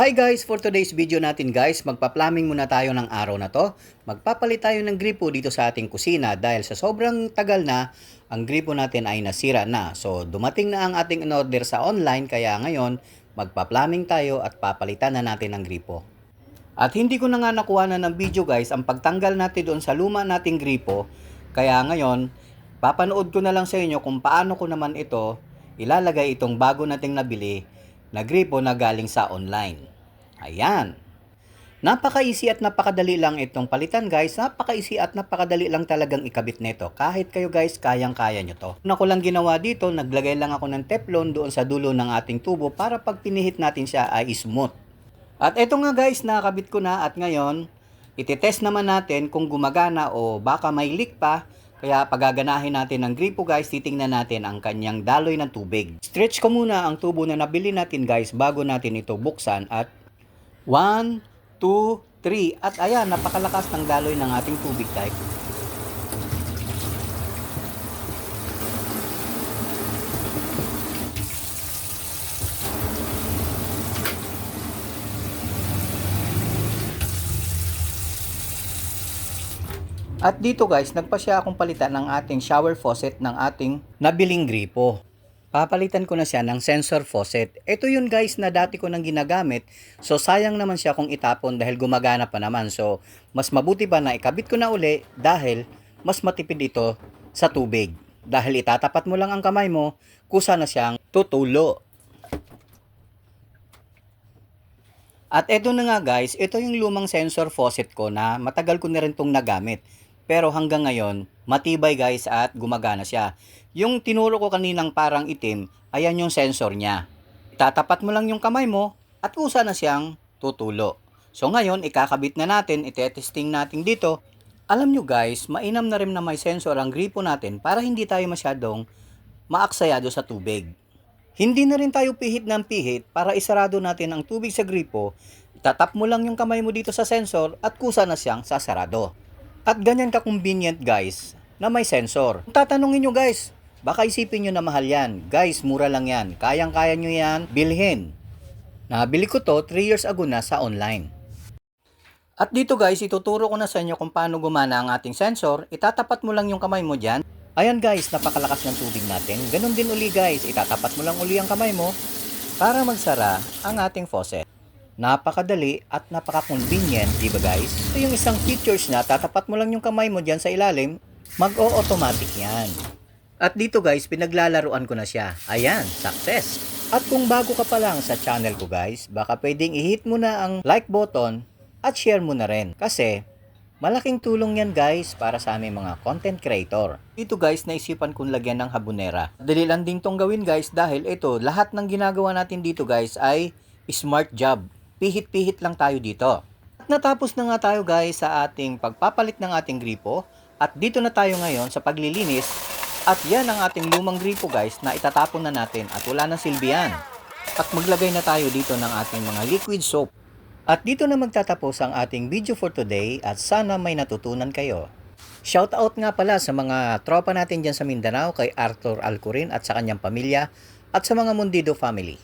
Hi guys! For today's video natin guys, magpa-plumbing muna tayo ng araw na to. Magpapalit tayo ng gripo dito sa ating kusina dahil sa sobrang tagal na, ang gripo natin ay nasira na. So dumating na ang ating in-order sa online kaya ngayon magpa-plumbing tayo at papalitan na natin ang gripo. At hindi ko na nga nakuha na ng video guys ang pagtanggal natin doon sa luma nating gripo. Kaya ngayon, papanood ko na lang sa inyo kung paano ko naman ito ilalagay itong bago nating nabili na gripo na galing sa online. Ayan. Napaka-easy at napakadali lang itong palitan guys. Napaka-easy at napakadali lang talagang ikabit nito. Kahit kayo guys, kayang-kaya nyo to. Una ko lang ginawa dito, naglagay lang ako ng teflon doon sa dulo ng ating tubo para pag pinihit natin siya ay smooth. At eto nga guys, nakakabit ko na at ngayon, ititest naman natin kung gumagana o baka may leak pa. Kaya pagaganahin natin ng gripo guys, titingnan natin ang kanyang daloy ng tubig. Stretch ko muna ang tubo na nabili natin guys bago natin ito buksan at 1, 2, 3 at ayan, napakalakas ng daloy ng ating tubig type. At dito guys, nagpasya akong palitan ng ating shower faucet ng ating nabiling gripo. Papalitan ko na siya ng sensor faucet. Ito yun guys na dati ko nang ginagamit. So sayang naman siya kung itapon dahil gumagana pa naman. So mas mabuti pa na ikabit ko na uli dahil mas matipid ito sa tubig. Dahil itatapat mo lang ang kamay mo, kusa na siyang tutulo. At ito na nga guys, ito yung lumang sensor faucet ko na matagal ko na rin itong nagamit. Pero hanggang ngayon, matibay guys at gumagana siya. Yung tinuro ko kaninang parang itim, ayan yung sensor niya. Itatapat mo lang yung kamay mo at kusa na siyang tutulo. So ngayon, ikakabit na natin, itetesting natin dito. Alam nyo guys, mainam na rin na may sensor ang gripo natin para hindi tayo masyadong maaksayado sa tubig. Hindi na rin tayo pihit ng pihit para isarado natin ang tubig sa gripo. Itatap mo lang yung kamay mo dito sa sensor at kusa na siyang sasarado. At ganyan ka-convenient guys na may sensor. Tatanungin nyo guys, baka isipin nyo na mahal yan. Guys, mura lang yan. Kayang-kaya nyo yan bilhin. Nabili ko to 3 years ago na sa online. At dito guys, ituturo ko na sa inyo kung paano gumana ang ating sensor. Itatapat mo lang yung kamay mo dyan. Ayan guys, napakalakas ng tubig natin. Ganon din uli guys, itatapat mo lang uli ang kamay mo para magsara ang ating faucet. Napakadali at napaka-convenient, di ba guys? So yung isang features na tatapat mo lang yung kamay mo dyan sa ilalim, mag-o-automatic yan. At dito guys, pinaglalaruan ko na siya. Ayan, success! At kung bago ka pa lang sa channel ko guys, baka pwedeng i-hit mo na ang like button at share mo na rin. Kasi malaking tulong yan guys para sa aming mga content creator. Dito guys, naisipan kong lagyan ng habonera. Dali lang din tong gawin guys dahil ito, lahat ng ginagawa natin dito guys ay smart job. Pihit-pihit lang tayo dito. At natapos na nga tayo guys sa ating pagpapalit ng ating gripo. At dito na tayo ngayon sa paglilinis. At yan ang ating lumang gripo guys na itatapon na natin at wala nang silbi yan. At maglagay na tayo dito ng ating mga liquid soap. At dito na magtatapos ang ating video for today at sana may natutunan kayo. Shoutout nga pala sa mga tropa natin dyan sa Mindanao kay Arthur Alcurin at sa kanyang pamilya at sa mga Mundido family.